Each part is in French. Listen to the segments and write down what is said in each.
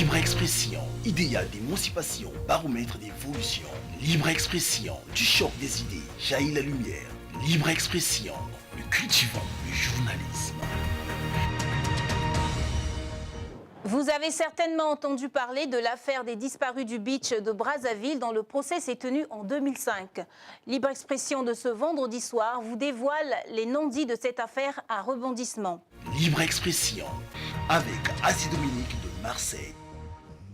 Libre expression, idéal d'émancipation, baromètre d'évolution. Libre expression, du choc des idées, jaillit la lumière. Libre expression, nous cultivons le journalisme. Vous avez certainement entendu parler de l'affaire des disparus du beach de Brazzaville dont le procès s'est tenu en 2005. Libre expression de ce vendredi soir vous dévoile les non-dits de cette affaire à rebondissement. Libre expression, avec Asie Dominique de Marseille.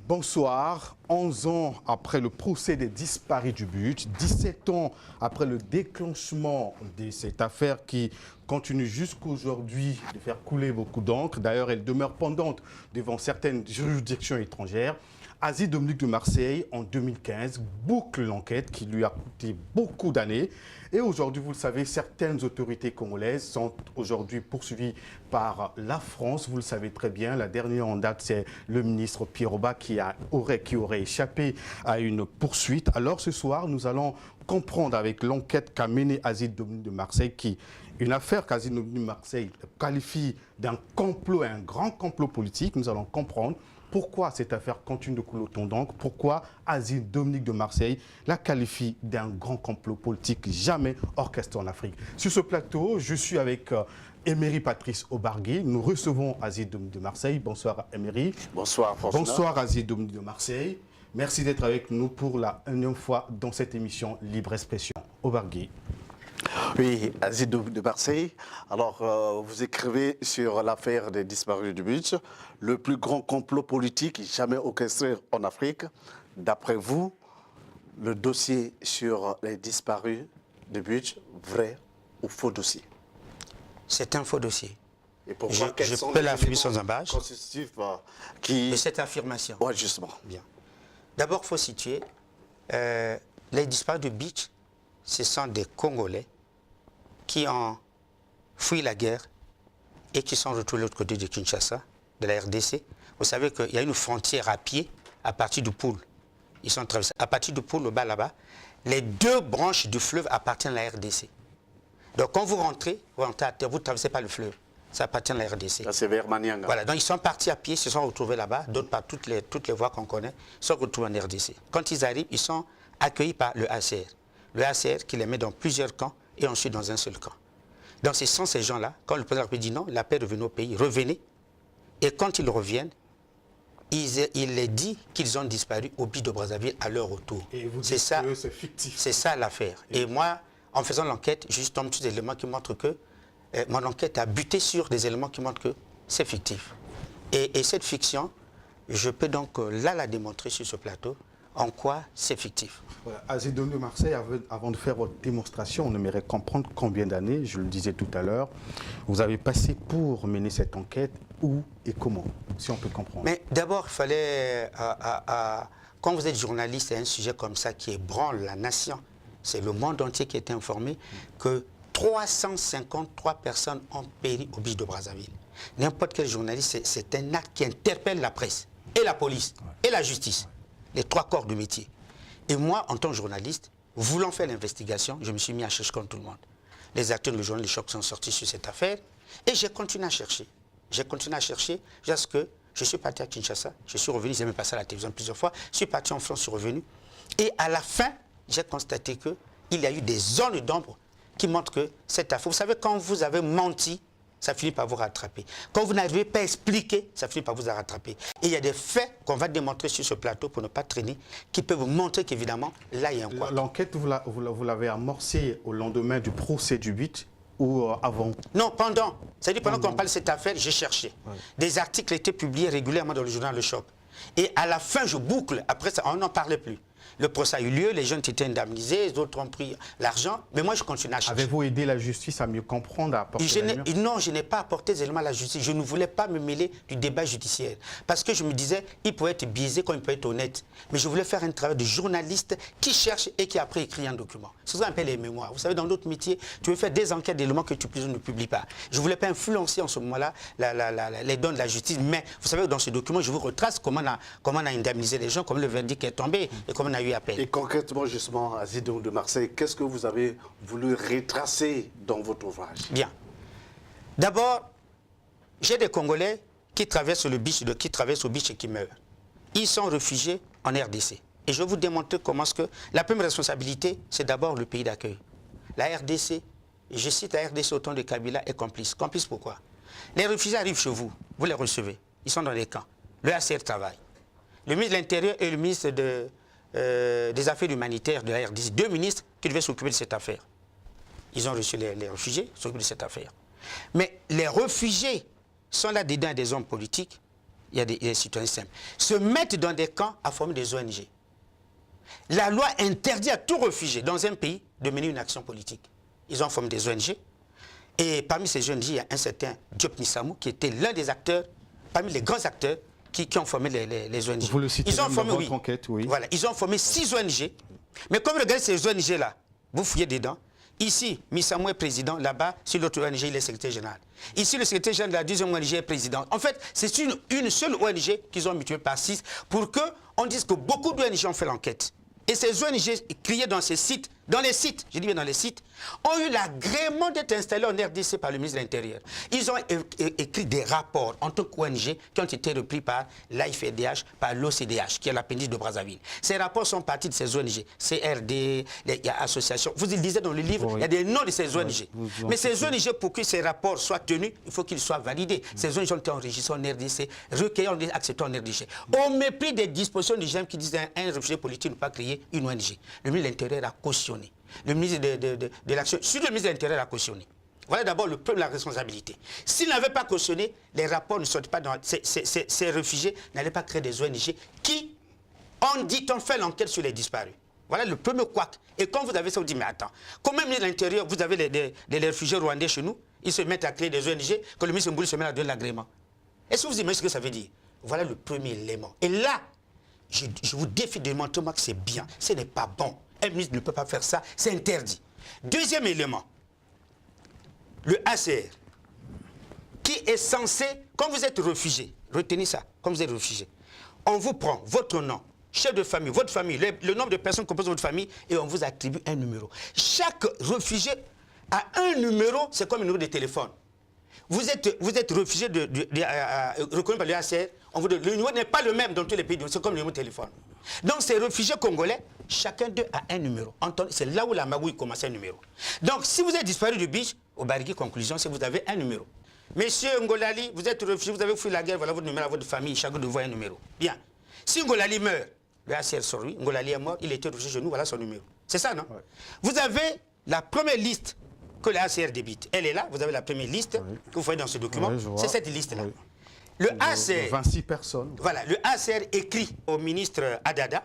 Bonsoir. 11 ans après le procès des disparus du beach, 17 ans après le déclenchement de cette affaire qui continue jusqu'aujourd'hui de faire couler beaucoup d'encre. D'ailleurs, elle demeure pendante devant certaines juridictions étrangères. Asie Dominique de Marseille, en 2015, boucle l'enquête qui lui a coûté beaucoup d'années. Et aujourd'hui, vous le savez, certaines autorités congolaises sont aujourd'hui poursuivies par la France. Vous le savez très bien, la dernière en date, c'est le ministre Pierre Oba qui aurait échappé à une poursuite. Alors ce soir, nous allons comprendre avec l'enquête qu'a menée Asie Dominique de Marseille, une affaire qu'Asie Dominique de Marseille qualifie d'un complot, un grand complot politique. Nous allons comprendre pourquoi cette affaire continue de couler autant d'encre, pourquoi Asie Dominique de Marseille la qualifie d'un grand complot politique jamais orchestré en Afrique. Sur ce plateau, je suis avec Emery Patrice Obargui. Nous recevons Asie Dominique de Marseille. Bonsoir Emery. Bonsoir François. Bonsoir Asie Dominique de Marseille. Merci d'être avec nous pour la énième fois dans cette émission Libre Expression. Obargui. Oui, Asie de Marseille. Alors, vous écrivez sur l'affaire des disparus du beach, le plus grand complot politique jamais orchestré en Afrique. D'après vous, le dossier sur les disparus du beach, vrai ou faux dossier? C'est un faux dossier. Et pourquoi, je peux l'affirmer sans embâche qui... de cette affirmation. Oui, justement. Bien. D'abord, il faut situer, les disparus du beach, ce sont des Congolais qui ont fui la guerre et qui sont retrouvés de l'autre côté de Kinshasa, de la RDC. Vous savez qu'il y a une frontière à pied à partir du Poul. Ils sont traversés. À partir du Poul, au bas là-bas, les deux branches du fleuve appartiennent à la RDC. Donc quand vous rentrez à terre, vous ne traversez pas le fleuve. Ça appartient à la RDC. Ça, c'est vers Manianga. Voilà, donc ils sont partis à pied, se sont retrouvés là-bas, d'autres par toutes les voies qu'on connaît, sont retrouvés en RDC. Quand ils arrivent, ils sont accueillis par le HCR. Le HCR qui les met dans plusieurs camps et ensuite dans un seul camp. Donc ce sont ces gens-là, quand le président dit non, la paix est revenue au pays, revenez. Et quand ils reviennent, il les dit qu'ils ont disparu au beach de Brazzaville à leur retour. Et vous dites que c'est fictif. C'est ça l'affaire. Et moi, en faisant l'enquête, je tombe sur des éléments qui montrent que mon enquête a buté sur des éléments qui montrent que c'est fictif. Et cette fiction, je peux donc là la démontrer sur ce plateau, en quoi c'est fictif. Voilà. Asie Dominique de Marseille, avant de faire votre démonstration, on aimerait comprendre combien d'années, je le disais tout à l'heure, vous avez passé pour mener cette enquête, où et comment, si on peut comprendre. Mais d'abord, il fallait, quand vous êtes journaliste, et un sujet comme ça qui ébranle la nation, c'est le monde entier qui est informé que 353 personnes ont péri au beach de Brazzaville. N'importe quel journaliste, c'est un acte qui interpelle la presse, et la police, et la justice. Les trois corps du métier. Et moi, en tant que journaliste, voulant faire l'investigation, je me suis mis à chercher comme tout le monde. Les acteurs du journal Les Chocs sont sortis sur cette affaire et j'ai continué à chercher. J'ai continué à chercher jusqu'à ce que je suis parti à Kinshasa, je suis revenu, j'ai même passé à la télévision plusieurs fois, je suis parti en France, je suis revenu. Et à la fin, j'ai constaté qu'il y a eu des zones d'ombre qui montrent que cette affaire, vous savez, quand vous avez menti, ça finit par vous rattraper. Quand vous n'arrivez pas à expliquer, ça finit par vous rattraper. Et il y a des faits qu'on va démontrer sur ce plateau pour ne pas traîner, qui peuvent vous montrer qu'évidemment, là, il y a un quoi. L'enquête, vous l'avez amorcée au lendemain du procès du beach ou avant? Non, pendant. C'est-à-dire pendant qu'on parle de cette affaire, j'ai cherché. Ouais. Des articles étaient publiés régulièrement dans le journal Le Choc. Et à la fin, je boucle. Après ça, on n'en parlait plus. Le procès a eu lieu, les jeunes étaient indemnisés, les autres ont pris l'argent, mais moi je continue à chercher. Avez-vous aidé la justice à mieux comprendre, à apporter Non, je n'ai pas apporté des éléments à la justice. Je ne voulais pas me mêler du débat judiciaire. Parce que je me disais, il peut être biaisé comme il peut être honnête. Mais je voulais faire un travail de journaliste qui cherche et qui après écrit un document. C'est ce qu'on appelle les mémoires. Vous savez, dans d'autres métiers, tu veux faire des enquêtes d'éléments que tu ne publies pas. Je ne voulais pas influencer en ce moment-là les dons de la justice. Mais vous savez, dans ce document, je vous retrace comment on a indemnisé les gens, comment le verdict est tombé et comment on a eu appel. Et concrètement, justement, à Asie Dominique de Marseille, qu'est-ce que vous avez voulu retracer dans votre ouvrage? Bien. D'abord, j'ai des Congolais qui traversent le beach, qui traversent au beach et qui meurent. ils sont réfugiés en RDC. Et je vais vous démontrer comment est-ce que la première responsabilité, c'est d'abord le pays d'accueil. La RDC, je cite la RDC au temps de Kabila, est complice. Complice pourquoi? Les réfugiés arrivent chez vous, vous les recevez, ils sont dans les camps. Le HCR travaille. Le ministre de l'Intérieur et le ministre des Affaires humanitaires de la RDC, deux ministres qui devaient s'occuper de cette affaire. Ils ont reçu les réfugiés, s'occupent de cette affaire. Mais les réfugiés sont là dedans des hommes politiques, il y a des citoyens simples, se mettent dans des camps à former des ONG. La loi interdit à tout réfugié dans un pays de mener une action politique. Ils ont formé des ONG. Et parmi ces ONG, il y a un certain Diop Nissamou qui était l'un des acteurs, parmi les grands acteurs qui ont formé les ONG. Vous le citez ils ont formé, dans votre enquête, oui. Voilà, ils ont formé 6 ONG. Mais comme vous regardez ces ONG-là, vous fouillez dedans. Ici, Nissamou est président. Là-bas, sur l'autre ONG, il est secrétaire général. Ici, le secrétaire général de la deuxième ONG est président. En fait, c'est une seule ONG qu'ils ont mutuée par 6 pour qu'on dise que beaucoup d'ONG ont fait l'enquête. Et ces ONG criées dans ces sites, je dis bien dans les sites, ont eu l'agrément d'être installés en RDC par le ministre de l'Intérieur. Ils ont écrit des rapports en tant qu'ONG qui ont été repris par l'AIFDH, par l'OCDH, qui est l'appendice de Brazzaville. Ces rapports sont partis de ces ONG, CRD, il y a associations. Vous le lisez dans le livre, oui. Il y a des noms de ces ONG. Oui, mais ces ONG, pour que ces rapports soient tenus, il faut qu'ils soient validés. Ces ONG ont été enregistrés en RDC, recueillis, acceptés en RDC. Au mépris des dispositions du GEM qui disent qu'un réfugié politique ne peut pas créer une ONG. Le ministre de l'Intérieur a cautionné. Le ministre de l'Action, surtout le ministre de l'Intérieur a cautionné. Voilà d'abord le problème de la responsabilité. S'il n'avait pas cautionné, les rapports ne sortent pas dans... Ces réfugiés n'allaient pas créer des ONG qui, ont fait l'enquête sur les disparus. Voilà le premier couac. Et quand vous avez ça, vous dites, mais attends, comment ministre de l'Intérieur, vous avez les réfugiés rwandais chez nous, ils se mettent à créer des ONG, quand le ministre Mbouli se met à donner l'agrément. Est-ce que vous imaginez ce que ça veut dire? Voilà le premier élément. Et là, je vous défie de montrer moi que c'est bien. Ce n'est pas bon. Un ministre ne peut pas faire ça, c'est interdit. Deuxième élément, le HCR, qui est censé, quand vous êtes réfugié, retenez ça, quand vous êtes réfugié, on vous prend votre nom, chef de famille, votre famille, le nombre de personnes qui composent votre famille, et on vous attribue un numéro. Chaque réfugié a un numéro, c'est comme un numéro de téléphone. Vous êtes réfugié reconnu par le HCR, le numéro n'est pas le même dans tous les pays, c'est comme le numéro de téléphone. Donc ces réfugiés congolais, chacun d'eux a un numéro. C'est là où la magouille commence un numéro. Donc si vous êtes disparu du beach, au Bariki, conclusion, c'est que vous avez un numéro. Monsieur Ngolali, vous êtes réfugié, vous avez fui la guerre, voilà votre numéro à votre famille, chacun de vous a un numéro. Bien. Si Ngolali meurt, le HCR sort lui, Ngolali est mort, il était réfugié chez nous, voilà son numéro. C'est ça, non? Ouais. Vous avez la première liste que le HCR débite. Elle est là, vous avez la première liste que vous voyez dans ce document. Oui, c'est cette liste-là. Oui. Le HCR, 26 personnes. Voilà, le HCR écrit au ministre Adada.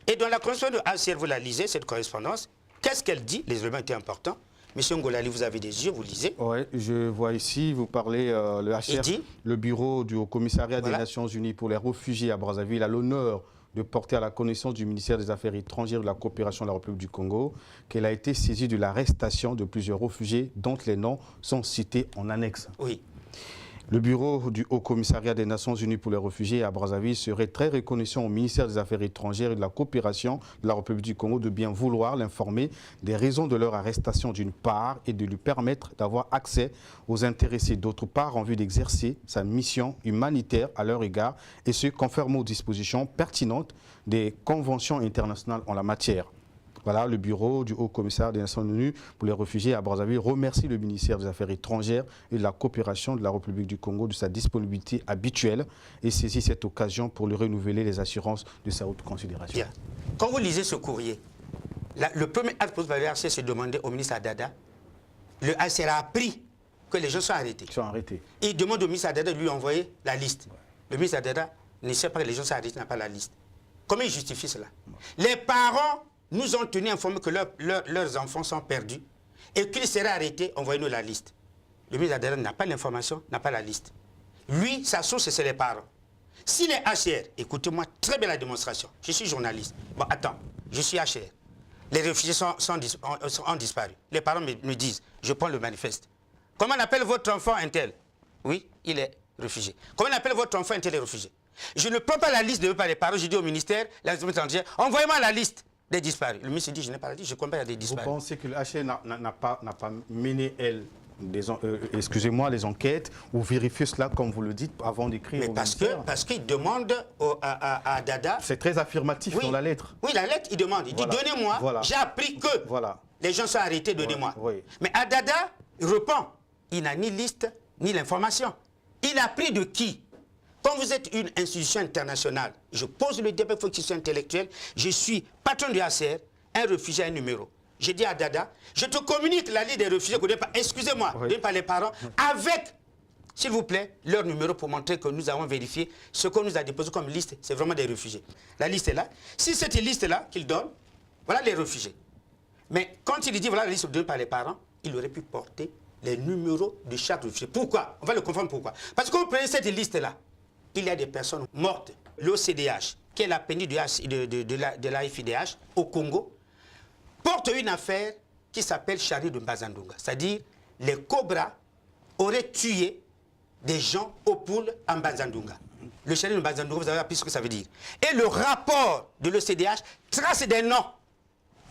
Et dans la correspondance de HCR, vous la lisez, cette correspondance. Qu'est-ce qu'elle dit? Les éléments étaient importants. Monsieur Ngolali, vous avez des yeux, vous lisez. Oui, je vois ici, vous parlez, le HCR, dit, le bureau du Haut-Commissariat des Nations Unies pour les réfugiés à Brazzaville a l'honneur de porter à la connaissance du ministère des Affaires étrangères et de la coopération de la République du Congo qu'elle a été saisie de l'arrestation de plusieurs réfugiés dont les noms sont cités en annexe. Oui. Le bureau du Haut-Commissariat des Nations Unies pour les réfugiés à Brazzaville serait très reconnaissant au ministère des Affaires étrangères et de la coopération de la République du Congo de bien vouloir l'informer des raisons de leur arrestation d'une part et de lui permettre d'avoir accès aux intéressés d'autre part en vue d'exercer sa mission humanitaire à leur égard et ce conformément aux dispositions pertinentes des conventions internationales en la matière. Voilà, le bureau du Haut-Commissaire des Nations Unies pour les réfugiés à Brazzaville remercie le ministère des Affaires étrangères et de la coopération de la République du Congo de sa disponibilité habituelle et saisit cette occasion pour lui renouveler les assurances de sa haute considération. Bien. Quand vous lisez ce courrier, le premier acte posé par le HCR, c'est de demander au ministre Adada. Le HCR a appris que les gens sont arrêtés. Ils sont arrêtés. Il demande au ministre Adada de lui envoyer la liste. Ouais. Le ministre Adada ne sait pas que les gens sont arrêtés, n'a pas la liste. Comment il justifie cela? Les parents nous ont tenus informés que leurs enfants sont perdus et qu'ils seraient arrêtés, envoyez-nous la liste. Le ministre Adada n'a pas l'information, n'a pas la liste. Lui, sa source, c'est les parents. Si les HCR, écoutez-moi très bien la démonstration, je suis journaliste. Bon, attends, je suis HCR. Les réfugiés ont disparu. Les parents me disent, je prends le manifeste. Comment on appelle votre enfant un tel? Oui, il est réfugié. Comment on appelle votre enfant un tel est réfugié? Je ne prends pas la liste de par les parents, je dis au ministère, la étrangère, envoyez-moi la liste des disparus. Le ministre dit, je n'ai pas la liste, je ne comprends pas, il y a des disparus. Vous pensez que le HCR n'a pas mené, elle, excusez-moi, les enquêtes ou vérifier cela, comme vous le dites, avant d'écrire Mais au parce ministère? qu'il demande à Dada... C'est très affirmatif dans la lettre. Oui, la lettre, il demande. Il dit, donnez-moi, j'ai appris que les gens sont arrêtés, donnez-moi. Oui. Mais à Dada, il répond, il n'a ni liste, ni l'information. Il a pris de qui? Quand vous êtes une institution internationale, je pose le débat, il faut qu'il soit intellectuel. Je suis patron du HCR, un réfugié a un numéro. J'ai dit à Dada, je te communique la liste des réfugiés, excusez-moi, donnez pas les parents, avec, s'il vous plaît, leur numéro pour montrer que nous avons vérifié ce qu'on nous a déposé comme liste, c'est vraiment des réfugiés. La liste est là. Si cette liste-là qu'il donne, voilà les réfugiés. Mais quand il dit voilà la liste donnée par les parents, il aurait pu porter les numéros de chaque réfugié. Pourquoi? On va le comprendre pourquoi. Parce que quand vous prenez cette liste-là, il y a des personnes mortes. L'OCDH, qui est la péniche de l'AFIDH au Congo, porte une affaire qui s'appelle Charlie de Mbazandunga. C'est-à-dire, les Cobras auraient tué des gens au pool en Mbazandunga. Le Charlie de Mbazandunga, vous avez appris ce que ça veut dire. Et le rapport de l'OCDH trace des noms.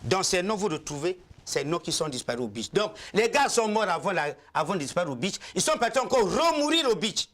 Dans ces noms, vous retrouvez ces noms qui sont disparus au beach. Donc, les gars sont morts avant de disparaître au beach. Ils sont partis encore remourir au beach.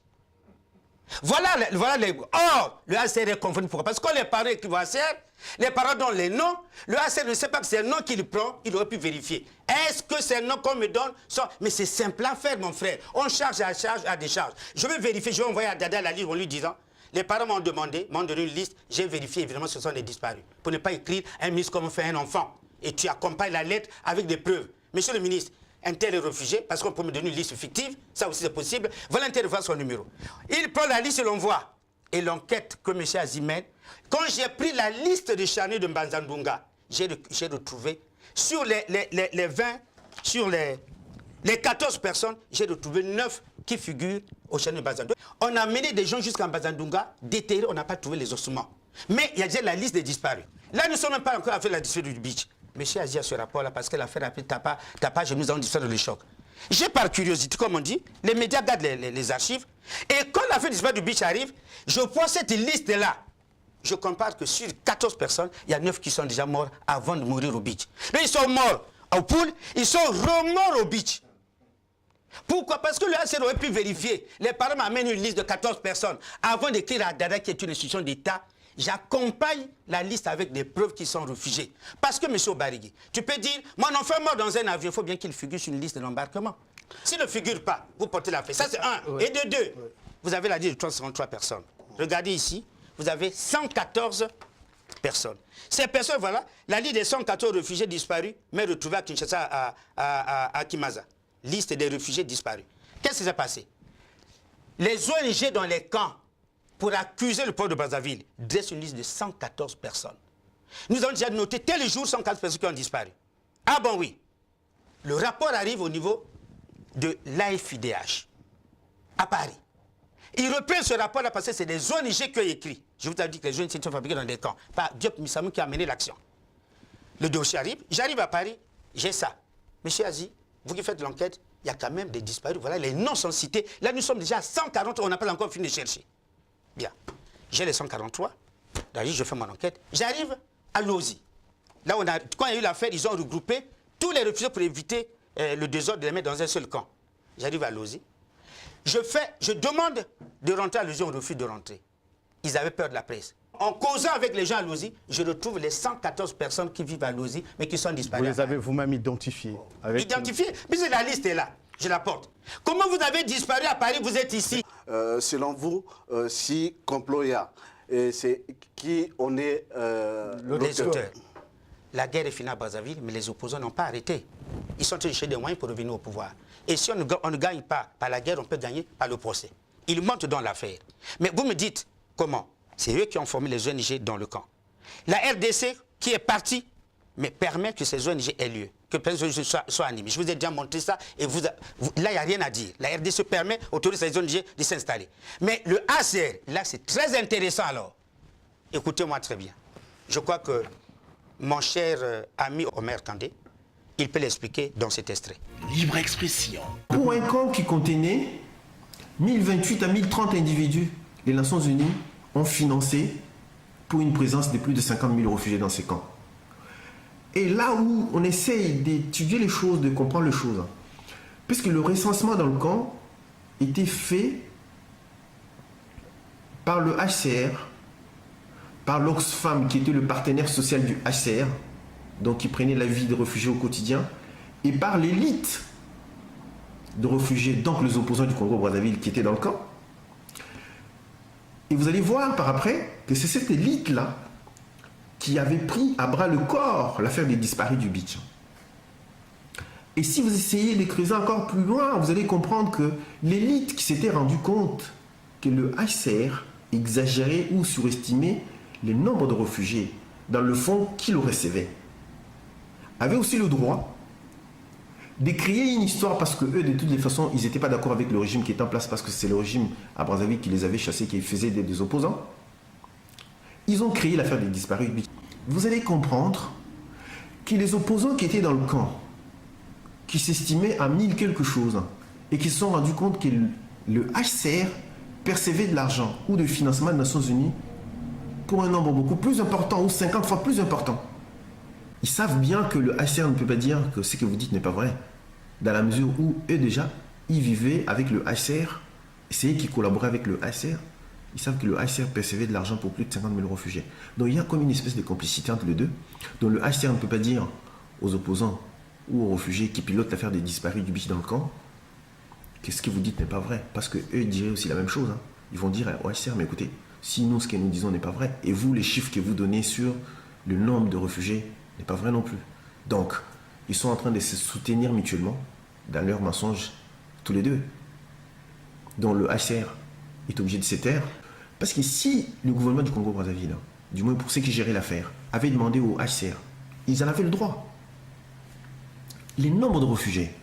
Voilà les... Or, le HCR est confondu. Pourquoi? Parce que quand les parents écrivent au HCR, les parents donnent les noms, le HCR ne sait pas que c'est un nom qu'il prend, il aurait pu vérifier. Est-ce que ces noms qu'on me donne sont... Mais c'est simple à faire, mon frère. On charge à décharge. Je vais vérifier, je vais envoyer à Dada la liste en lui disant, les parents m'ont donné une liste, j'ai vérifié, évidemment, ce sont des disparus. Pour ne pas écrire un ministre comme on fait un enfant. Et tu accompagnes la lettre avec des preuves. Monsieur le ministre, un tel est réfugié, parce qu'on peut me donner une liste fictive, ça aussi c'est possible, voilà un tel voir son numéro. Il prend la liste et l'envoie. Et l'enquête que M. Azimène, quand j'ai pris la liste de Charlie de Mbazandunga, j'ai retrouvé, sur les 20, sur les 14 personnes, j'ai retrouvé 9 qui figurent au Charlie de Mbazandunga. On a mené des gens jusqu'à Mbazandunga, déterrés, on n'a pas trouvé les ossements. Mais il y a déjà la liste des disparus. Là, nous ne sommes même pas encore avec la disparue du beach. Monsieur Azia ce rapport-là, parce que l'affaire a pris tapage et nous avons disparu le choc. J'ai par curiosité, comme on dit, les médias gardent les archives. Et quand l'affaire disparue du beach arrive, je vois cette liste-là. Je compare que sur 14 personnes, il y a 9 qui sont déjà morts avant de mourir au beach. Mais ils sont morts au pool, ils sont remorts au beach. Pourquoi? Parce que le HCR aurait pu vérifier. Les parents m'amènent une liste de 14 personnes. Avant d'écrire à Dada, qui est une institution d'État, j'accompagne la liste avec des preuves qui sont réfugiés. Parce que, M. Obarigui, tu peux dire, mon enfant mort dans un avion, il faut bien qu'il figure sur une liste d'embarquement. S'il ne figure pas, vous portez la fête. Ça, c'est un. Oui. Et de deux, vous avez la liste de 363 personnes. Regardez ici, vous avez 114 personnes. Ces personnes, voilà, la liste des 114 réfugiés disparus, mais retrouvés à Kinshasa, à Kimaza. Liste des réfugiés disparus. Qu'est-ce qui s'est passé? Les ONG dans les camps, pour accuser le port de Brazzaville, dresse une liste de 114 personnes. Nous avons déjà noté tel jour 114 personnes qui ont disparu. Ah bon oui. Le rapport arrive au niveau de l'AFIDH, à Paris. Il reprend ce rapport-là parce que c'est des ONG qui ont écrit. Je vous ai dit que les ONG sont fabriquées dans des camps. Pas Diop Missamou qui a mené l'action. Le dossier arrive, j'arrive à Paris, j'ai ça. Monsieur Azi, vous qui faites l'enquête, il y a quand même des disparus. Voilà, les noms sont cités. Là, nous sommes déjà à 140, on n'a pas encore fini de chercher. Bien. J'ai les 143. D'ailleurs, je fais mon enquête. J'arrive à Lozi. Là, quand il y a eu l'affaire, ils ont regroupé tous les réfugiés pour éviter le désordre de les mettre dans un seul camp. J'arrive à Lozi. Je demande de rentrer à Lozi, on refuse de rentrer. Ils avaient peur de la presse. En causant avec les gens à Lozi, je retrouve les 114 personnes qui vivent à Lozi, mais qui sont disparues. Vous les avez vous-même identifiés? Identifiés? Puisque la liste est là. Je la porte. Comment vous avez disparu à Paris, vous êtes ici? Selon vous, si complot il y a, c'est qui on est les auteurs. La guerre est finie à Brazzaville, mais les opposants n'ont pas arrêté. Ils sont cherchés des moyens pour revenir au pouvoir. Et si on ne gagne pas par la guerre, on peut gagner par le procès. Ils montent dans l'affaire. Mais vous me dites, comment? C'est eux qui ont formé les ONG dans le camp. La RDC, qui est partie, mais permet que ces ONG aient lieu, que les ONG soient animées. Je vous ai déjà montré ça, et là, il n'y a rien à dire. La RDC permet, autorise les ONG de s'installer. Mais le HCR, là, c'est très intéressant alors. Écoutez-moi très bien. Je crois que mon cher ami Omer Kandé, il peut l'expliquer dans cet extrait. Libre expression. Pour un camp qui contenait 1028 à 1030 individus, les Nations Unies ont financé pour une présence de plus de 50 000 réfugiés dans ces camps. Et là où on essaye d'étudier les choses, de comprendre les choses, puisque le recensement dans le camp était fait par le HCR, par l'Oxfam qui était le partenaire social du HCR, donc qui prenait la vie des réfugiés au quotidien, et par l'élite de réfugiés, donc les opposants du Congo-Brazzaville qui étaient dans le camp. Et vous allez voir par après que c'est cette élite-là qui avait pris à bras le corps l'affaire des disparus du beach. Et si vous essayez de creuser encore plus loin, vous allez comprendre que l'élite qui s'était rendue compte que le HCR exagérait ou surestimait le nombre de réfugiés dans le fond qu'il recevait, avait aussi le droit de créer une histoire parce que eux, de toutes les façons, ils n'étaient pas d'accord avec le régime qui était en place parce que c'est le régime à Brazzaville qui les avait chassés, qui faisait des opposants. Ils ont créé l'affaire des disparus. Vous allez comprendre que les opposants qui étaient dans le camp, qui s'estimaient à 1000 quelque chose, et qui se sont rendus compte que le HCR percevait de l'argent ou de financement des Nations Unies pour un nombre beaucoup plus important ou 50 fois plus important. Ils savent bien que le HCR ne peut pas dire que ce que vous dites n'est pas vrai, dans la mesure où eux déjà, ils vivaient avec le HCR, c'est eux qui collaboraient avec le HCR. Ils savent que le HCR percevait de l'argent pour plus de 50 000 réfugiés. Donc il y a comme une espèce de complicité entre les deux, dont le HCR ne peut pas dire aux opposants ou aux réfugiés qui pilotent l'affaire des disparus du beach dans le camp que ce que vous dites n'est pas vrai. Parce qu'eux, ils diraient aussi la même chose. Hein. Ils vont dire au HCR, mais écoutez, si nous, ce que nous disons n'est pas vrai, et vous, les chiffres que vous donnez sur le nombre de réfugiés n'est pas vrai non plus. Donc, ils sont en train de se soutenir mutuellement dans leurs mensonges, tous les deux. Donc le HCR est obligé de se taire. Parce que si le gouvernement du Congo-Brazzaville, du moins pour ceux qui géraient l'affaire, avait demandé au HCR, ils en avaient le droit. Les nombres de réfugiés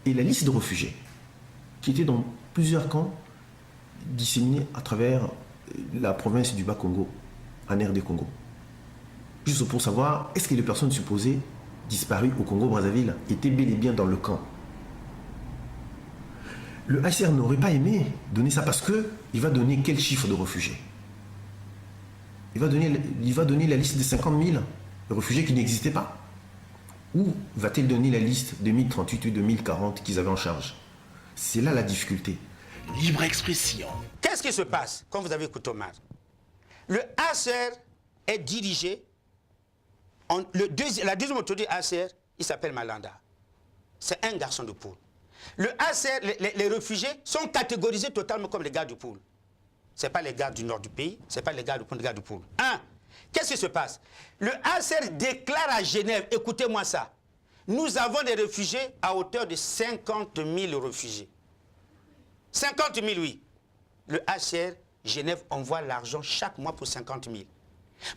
et la liste de réfugiés qui étaient dans plusieurs camps disséminés à travers la province du Bas-Congo, en RD Congo. Juste pour savoir, est-ce que les personnes supposées disparues au Congo-Brazzaville étaient bel et bien dans le camp. Le HCR n'aurait pas aimé donner ça parce qu'il va donner quel chiffre de réfugiés? Il va donner la liste des 50 000 réfugiés qui n'existaient pas? Ou va-t-il donner la liste de 1038 ou de 1040 qu'ils avaient en charge? C'est là la difficulté. Libre expression. Qu'est-ce qui se passe quand vous avez écouté Omar? Le HCR est dirigé, la deuxième autorité HCR, il s'appelle Malanda. C'est un garçon de poule. Le HCR, les réfugiés sont catégorisés totalement comme les gars du poule. Ce n'est pas les gars du nord du pays, ce n'est pas les gars du poule. Qu'est-ce qui se passe? Le HCR déclare à Genève, écoutez-moi ça, nous avons des réfugiés à hauteur de 50 000 réfugiés. 50 000, oui. Le HCR, Genève, envoie l'argent chaque mois pour 50 000.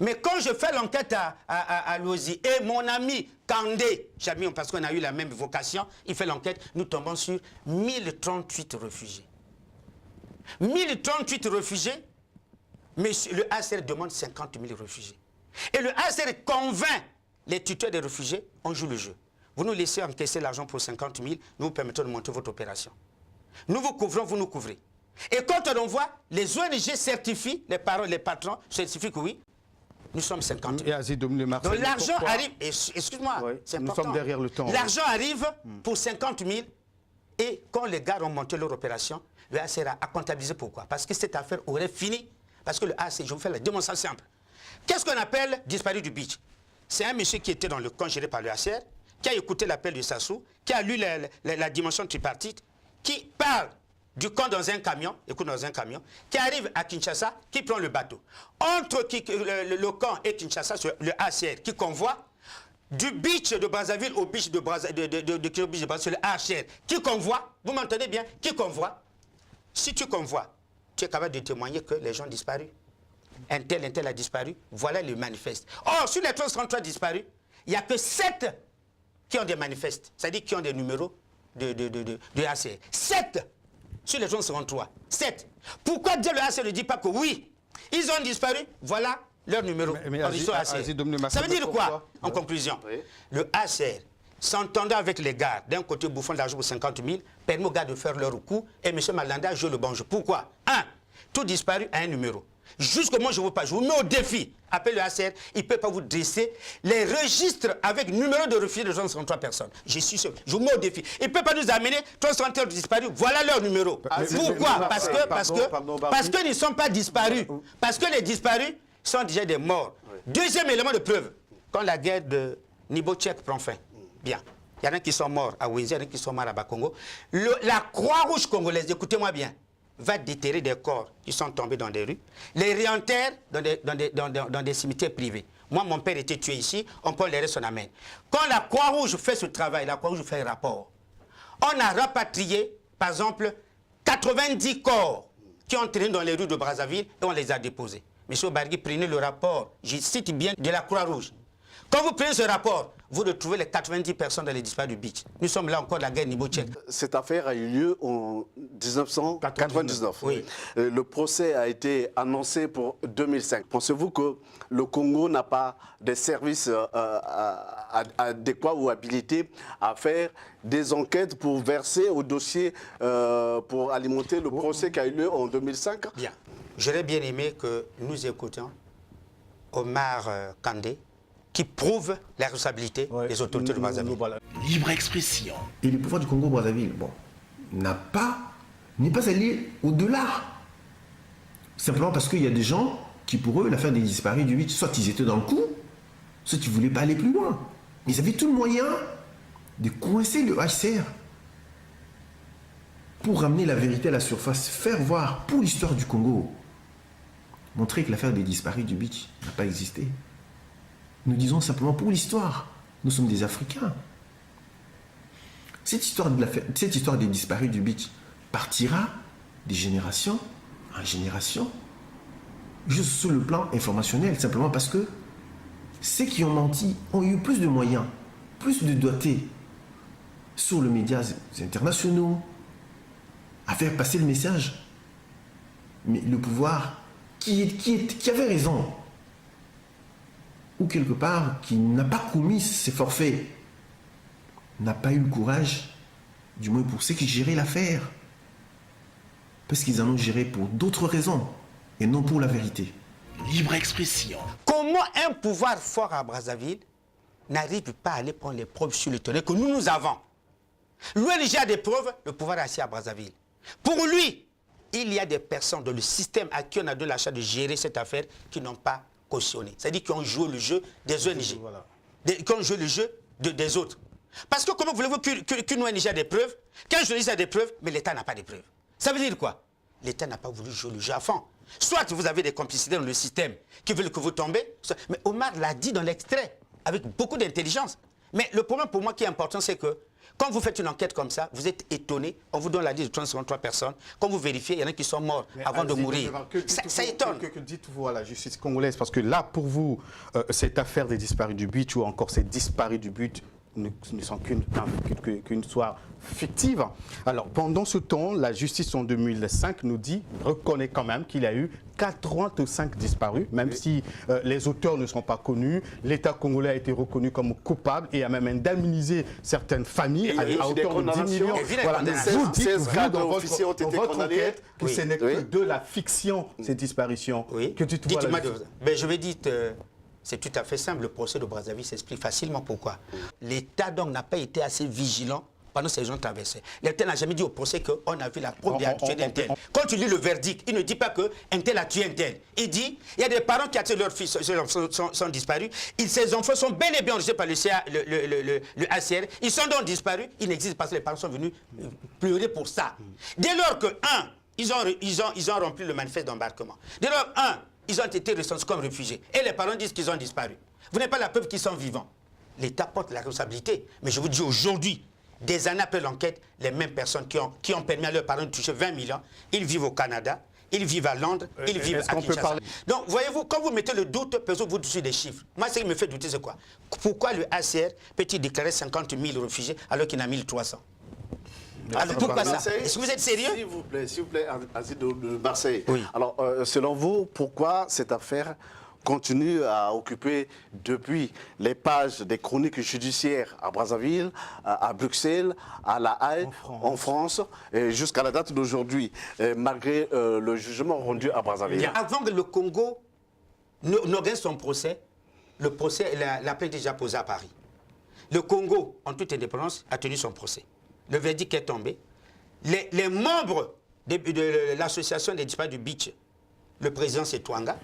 Mais quand je fais l'enquête à Lozi, et mon ami Kandé, parce qu'on a eu la même vocation, il fait l'enquête, nous tombons sur 1038 réfugiés. 1038 réfugiés, mais le HCR demande 50 000 réfugiés. Et le HCR convainc les tuteurs des réfugiés, on joue le jeu. Vous nous laissez encaisser l'argent pour 50 000, nous vous permettons de monter votre opération. Nous vous couvrons, vous nous couvrez. Et quand on voit, les ONG certifient, les patrons certifient que oui, nous sommes 50 000. Donc l'argent arrive, excuse-moi, oui, c'est nous important. sommes derrière le temps. L'argent arrive pour 50 000 et quand les gars ont monté leur opération, le HCR a comptabilisé pourquoi? Parce que cette affaire aurait fini. Parce que le HCR, je vous fais la démonstration simple. Qu'est-ce qu'on appelle disparu du beach? C'est un monsieur qui était dans le camp géré par le HCR, qui a écouté l'appel de Sassou, qui a lu la dimension tripartite, qui parle du camp dans un camion, qui arrive à Kinshasa, qui prend le bateau. Entre le camp et Kinshasa, le HCR qui convoie, du beach de Brazzaville au beach de Brazzaville, c'est le HCR qui convoie, vous m'entendez bien, qui convoie. Si tu convoies, tu es capable de témoigner que les gens ont disparu. Un tel a disparu, voilà le manifeste. Or, sur les 333 disparus, il n'y a que 7 qui ont des manifestes, c'est-à-dire qui ont des numéros de HCR. 7 sur les 333. 7. Pourquoi dire le HCR ne dit pas que oui, ils ont disparu, voilà leur numéro. Ça veut dire quoi, en conclusion? Le HCR, s'entendant avec les gars, d'un côté bouffant de l'argent pour 50 000, permet aux gars de faire leur coup et M. Malanda joue le bon jeu. Pourquoi? Tout disparu a un numéro. Jusqu'au moment où je vous parle, je vous mets au défi. Appelez le HCR, il ne peut pas vous dresser les registres avec numéro de réfugiés de 253 personnes. Je vous mets au défi. Il ne peut pas nous amener 331 disparus. Voilà leur numéro. Pourquoi? Parce qu'ils ne sont pas disparus. Parce que les disparus sont déjà des morts. Deuxième élément de preuve. Quand la guerre de Nibo-Tchèque prend fin. Bien. Il y en a qui sont morts à Wenzi, il y en a qui sont morts à Bakongo. La Croix-Rouge congolaise, écoutez-moi bien, va déterrer des corps qui sont tombés dans des rues, les réenterre dans des cimetières privés. Moi, mon père était tué ici, on peut l'air son amène. Quand la Croix-Rouge fait ce travail, la Croix-Rouge fait un rapport. On a rapatrié, par exemple, 90 corps qui ont traîné dans les rues de Brazzaville et on les a déposés. Monsieur Bargui, prenez le rapport, je cite bien, de la Croix-Rouge. Quand vous prenez ce rapport, vous retrouvez les 90 personnes dans les disparus du beach. Nous sommes là encore de la guerre Nibo-Tchèque. Cette affaire a eu lieu en 1999. Oui. Le procès a été annoncé pour 2005. Pensez-vous que le Congo n'a pas des services adéquats ou habilités à faire des enquêtes pour verser au dossier, pour alimenter le procès qui a eu lieu en 2005? Bien. J'aurais bien aimé que nous écoutions Omar Kandé, qui prouve la responsabilité des autorités de Brazzaville. Libre expression. Et le pouvoir du Congo-Brazzaville, bon, n'est pas allé au-delà. Simplement parce qu'il y a des gens qui, pour eux, l'affaire des disparus du 8, soit ils étaient dans le coup, soit ils ne voulaient pas aller plus loin. Ils avaient tout le moyen de coincer le HCR pour ramener la vérité à la surface, faire voir pour l'histoire du Congo, montrer que l'affaire des disparus du beach n'a pas existé. Nous disons simplement pour l'histoire, nous sommes des Africains. Cette histoire des disparus du beach partira de génération en génération, juste sur le plan informationnel, simplement parce que ceux qui ont menti ont eu plus de moyens, plus de doigtés sur les médias internationaux à faire passer le message. Mais le pouvoir qui avait raison, ou quelque part qui n'a pas commis ces forfaits, n'a pas eu le courage, du moins pour ceux qui géraient l'affaire, parce qu'ils en ont géré pour d'autres raisons et non pour la vérité. Libre expression. Comment un pouvoir fort à Brazzaville n'arrive pas à aller prendre les preuves sur le terrain que nous avons? L'ONG a des preuves, le pouvoir est assis à Brazzaville. Pour lui, il y a des personnes dans le système à qui on a donné l'achat de gérer cette affaire qui n'ont pas cautionné. C'est-à-dire qu'ils ont joué le jeu des ONG, qui ont joué le jeu des autres. Parce que comment voulez-vous qu'une ONG a des preuves, qu'un journaliste a des preuves, mais l'État n'a pas de preuves? Ça veut dire quoi? L'État n'a pas voulu jouer le jeu à fond. Soit vous avez des complicités dans le système qui veulent que vous tombez, mais Omar l'a dit dans l'extrait, avec beaucoup d'intelligence. Mais le problème pour moi qui est important, c'est que quand vous faites une enquête comme ça, vous êtes étonné, on vous donne la liste de 353 personnes, quand vous vérifiez, il y en a qui sont morts avant de mourir. Ça étonne. Que dites-vous à la justice congolaise? Parce que là, pour vous, cette affaire des disparus du but ou encore ces disparus du but ne sont qu'une histoire fictive. Alors, pendant ce temps, la justice en 2005 nous reconnaît quand même qu'il y a eu 85 disparus, même si les auteurs ne sont pas connus. L'État congolais a été reconnu comme coupable et a même indemnisé certaines familles à hauteur de 10 millions. Voilà, vous dites, vous, dans officiers ont été votre condamnés. enquête, que ce n'est que de la fiction, ces disparitions. Oui. Que dites-vous à la justice? Mais je vais dire, c'est tout à fait simple. Le procès de Brazzaville s'explique facilement pourquoi. L'État donc n'a pas été assez vigilant pendant ces gens traversés. L'État n'a jamais dit au procès qu'on a vu la preuve de tuer d'un tel. Quand tu lis le verdict, il ne dit pas qu'un tel a tué un tel. Il dit, il y a des parents qui ont tué leurs fils, sont disparus. Ces enfants sont bel et bien enregistrés par le ACR. Ils sont donc disparus. Ils n'existent pas parce que les parents sont venus pleurer pour ça. Dès lors que, ils ont rempli le manifeste d'embarquement. Dès lors, ils ont été recensés comme réfugiés. Et les parents disent qu'ils ont disparu. Vous n'avez pas la preuve qu'ils sont vivants. L'État porte la responsabilité. Mais je vous dis aujourd'hui, des années après l'enquête, les mêmes personnes qui ont permis à leurs parents de toucher 20 millions, ils vivent au Canada, ils vivent à Londres, ils vivent à Kinshasa. Donc, voyez-vous, quand vous mettez le doute, vous dessus des chiffres. Moi, ce qui me fait douter, c'est quoi? Pourquoi le HCR peut-il déclarer 50 000 réfugiés alors qu'il y en a 1300? Alors pourquoi ça? Est-ce que vous êtes sérieux? S'il vous plaît, Azid de Marseille. Oui. Alors, selon vous, pourquoi cette affaire continue à occuper depuis les pages des chroniques judiciaires à Brazzaville, à Bruxelles, à La Haye, en France, et jusqu'à la date d'aujourd'hui, malgré le jugement rendu à Brazzaville. Avant que le Congo n'organise son procès, la plainte est déjà posée à Paris. Le Congo, en toute indépendance, a tenu son procès. Le verdict est tombé. Les membres de l'association des disparus du Beach, le président c'est Twanga,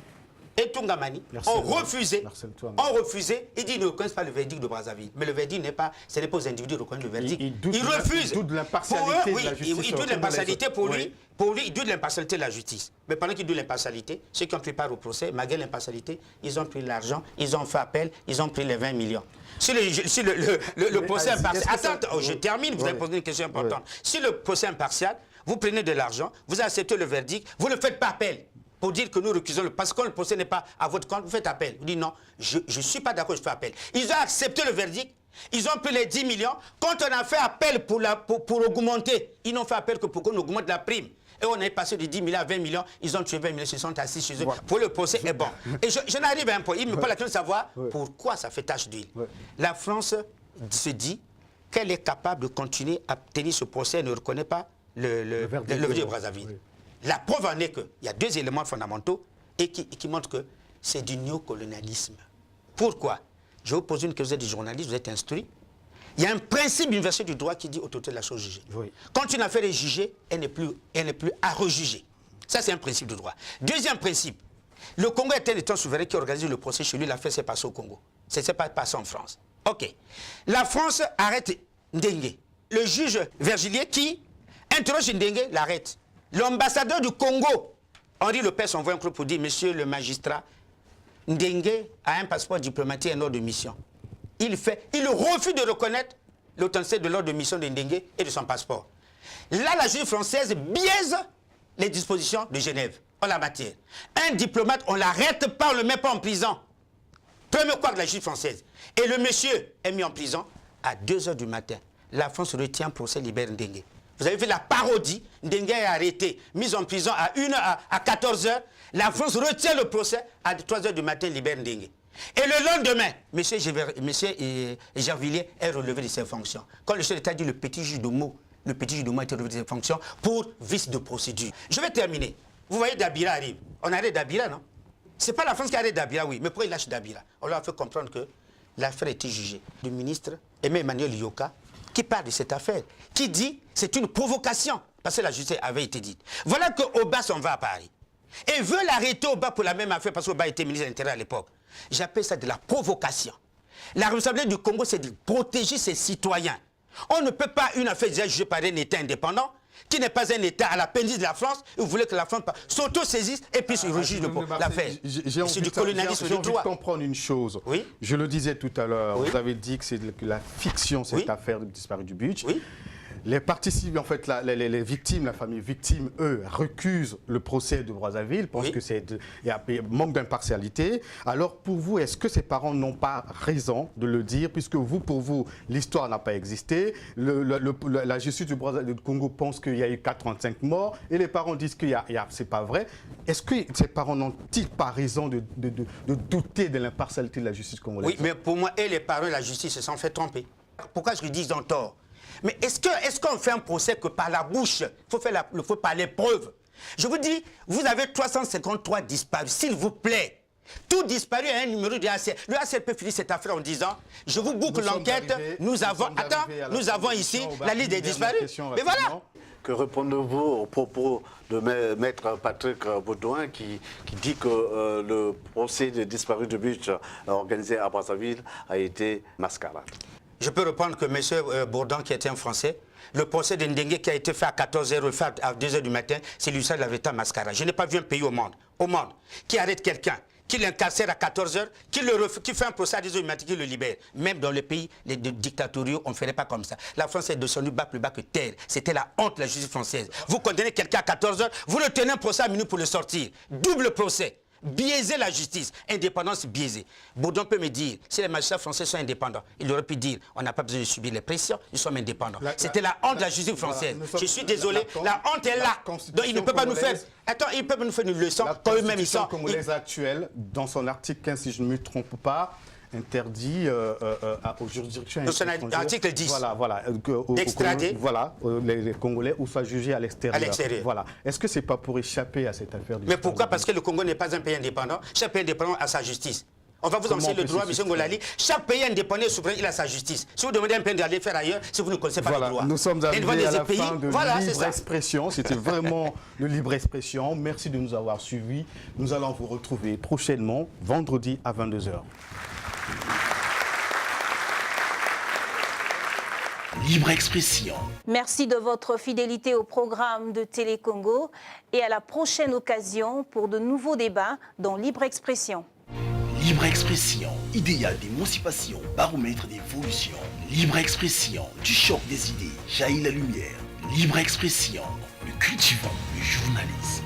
et Tungamani ont refusé, ils disent qu'ils ne reconnaissent pas le verdict de Brazzaville. Mais le verdict n'est pas, ce n'est pas aux individus de reconnaître le verdict. Ils refusent. Ils doutent de l'impartialité de la justice. Ils doutent de l'impartialité pour lui. Pour lui, ils doutent de l'impartialité de la justice. Mais pendant qu'ils doutent de l'impartialité, ceux qui ont pris part au procès, malgré l'impartialité, ils ont pris l'argent, ils ont fait appel, ils ont pris les 20 millions. Si le procès impartial... Attends, je termine, vous avez posé une question importante. Si le procès impartial, vous prenez de l'argent, vous acceptez le verdict, vous ne faites pas appel pour dire que nous recusons parce que le procès n'est pas à votre compte, vous faites appel. Vous dites non, je ne suis pas d'accord, je fais appel. Ils ont accepté le verdict, ils ont pris les 10 millions. Quand on a fait appel pour augmenter, ils n'ont fait appel que pour qu'on augmente la prime. Et on est passé de 10 millions à 20 millions, ils ont tué 20 millions, ils se sont assis chez eux. Voilà. Pour le procès est bon. Et je n'arrive à un point, il me pose la question de savoir pourquoi ça fait tache d'huile. La France se dit qu'elle est capable de continuer à tenir ce procès et ne reconnaît pas le verdict de Brazzaville. La preuve en est qu'il y a deux éléments fondamentaux et qui montrent que c'est du néocolonialisme. Pourquoi? Je vous pose une question, vous êtes journaliste, vous êtes instruit. Il y a un principe universel du droit qui dit autorité de la chose jugée. Quand une affaire est jugée, elle n'est plus à rejuger. Ça, c'est un principe de droit. Deuxième principe, le Congo est un État souverain qui organise le procès chez lui, l'affaire s'est passée au Congo. Ça ne s'est pas passé en France. OK. La France arrête Ndengue. Le juge Vergilier qui interroge Ndengue l'arrête. L'ambassadeur du Congo, Henri Lopez, envoie un groupe pour dire, monsieur le magistrat, Ndengue a un passeport diplomatique et un ordre de mission. Il refuse de reconnaître l'authenticité de l'ordre de mission de Ndengue et de son passeport. Là, la justice française biaise les dispositions de Genève en la matière. Un diplomate, on ne l'arrête pas, on ne le met pas en prison. Premier quoi de la justice française. Et le monsieur est mis en prison à 2 h du matin. La France retient procès, libère Ndengue. Vous avez vu la parodie, Ndengue est arrêté, mis en prison à 14 h. La France retient le procès à 3 h du matin, libère Ndengue. Et le lendemain, M. Gervilliers est relevé de ses fonctions. Quand le chef d'État dit le petit juge de mots a été relevé de ses fonctions pour vice de procédure. Je vais terminer. Vous voyez, Dabira arrive. On arrête Dabira, non? Ce n'est pas la France qui arrête Dabira, oui. Mais pourquoi il lâche Dabira? On leur a fait comprendre que l'affaire a été jugée. Le ministre Aimé Emmanuel Yoka, qui parle de cette affaire, qui dit c'est une provocation, parce que la justice avait été dite. Voilà qu'Oba s'en va à Paris. Et veut l'arrêter Oba pour la même affaire, parce qu'Oba était ministre de l'Intérieur à l'époque. J'appelle ça de la provocation. La responsabilité du Congo, c'est de protéger ses citoyens. On ne peut pas une affaire déjà jugée par un État indépendant, qui n'est pas un État à l'appendice de la France, et vous voulez que la France s'auto-saisisse et puis rejuge l'affaire. C'est du colonialisme du droit. J'ai envie de comprendre une chose. Oui. Je le disais tout à l'heure, vous avez dit que c'est la fiction, cette affaire de disparu du Beach. Oui. Les participants, en fait, les victimes, la famille victime, eux, recusent le procès de Brazzaville, pensent que c'est manque d'impartialité. Alors, pour vous, est-ce que ces parents n'ont pas raison de le dire, puisque vous, pour vous, l'histoire n'a pas existé, la justice du Congo pense qu'il y a eu 85 morts, et les parents disent que c'est pas vrai. Est-ce que ces parents n'ont-ils pas raison de douter de l'impartialité de la justice congolaise? Oui, mais pour moi, et les parents et la justice se sont fait tromper. Pourquoi je lui dis qu'ils ont tort? Mais est-ce qu'on fait un procès que par la bouche? Il faut par les preuves. Je vous dis, vous avez 353 disparus, s'il vous plaît. Tout disparu a un numéro de ACR. Le ACR peut finir cette affaire en disant, je vous boucle l'enquête, nous avons ici la liste des disparus. Mais voilà. Que répondez-vous au propos de maître Patrick Baudouin qui dit que le procès des disparus de Beach organisé à Brazzaville a été mascarade? Je peux répondre que M. Bourdon, qui était un Français, le procès de Ndengue qui a été fait à 14 h, refait à 2 h du matin, c'est l'usage de la vérité mascarade. Je n'ai pas vu un pays au monde, qui arrête quelqu'un, qui l'incarcère à 14 h, qui fait un procès à 2 h du matin, qui le libère. Même dans les pays dictatoriaux, on ne ferait pas comme ça. La France est descendue plus bas que terre. C'était la honte de la justice française. Vous condamnez quelqu'un à 14 h, vous le tenez un procès à minuit pour le sortir. Double procès. biaiser la justice. Indépendance biaisée. Bourdon peut me dire, si les magistrats français sont indépendants, il aurait pu dire, on n'a pas besoin de subir les pressions, nous sommes indépendants. C'était la honte de la justice française. Je suis désolé, la honte est là. Donc il ne peut pas nous faire... Attends, ils peuvent nous faire une leçon quand eux-mêmes ils sont... La Constitution congolaise actuelle, dans son article 15, si je ne me trompe pas, interdit aux juridictions article 10. Voilà, d'extrader. Voilà, les Congolais ou soit jugés à l'extérieur. À l'extérieur. Voilà. Est-ce que c'est pas pour échapper à cette affaire? Mais pourquoi? Parce que le Congo n'est pas un pays indépendant. Chaque pays indépendant a sa justice. On va vous enseigner le droit, M. Ngolali. Chaque pays indépendant et souverain, il a sa justice. Si vous demandez à un pays d'aller faire ailleurs, si vous ne connaissez pas le droit. Nous sommes arrivés à la fin de libre expression. C'était vraiment le libre expression. Merci de nous avoir suivis. Nous allons vous retrouver prochainement, vendredi à 22h. Libre expression. Merci de votre fidélité au programme de Télé Congo et à la prochaine occasion pour de nouveaux débats dans Libre Expression. Libre expression, idéal d'émancipation, baromètre d'évolution. Libre expression, du choc des idées, jaillit la lumière. Libre expression, nous cultivons le journalisme.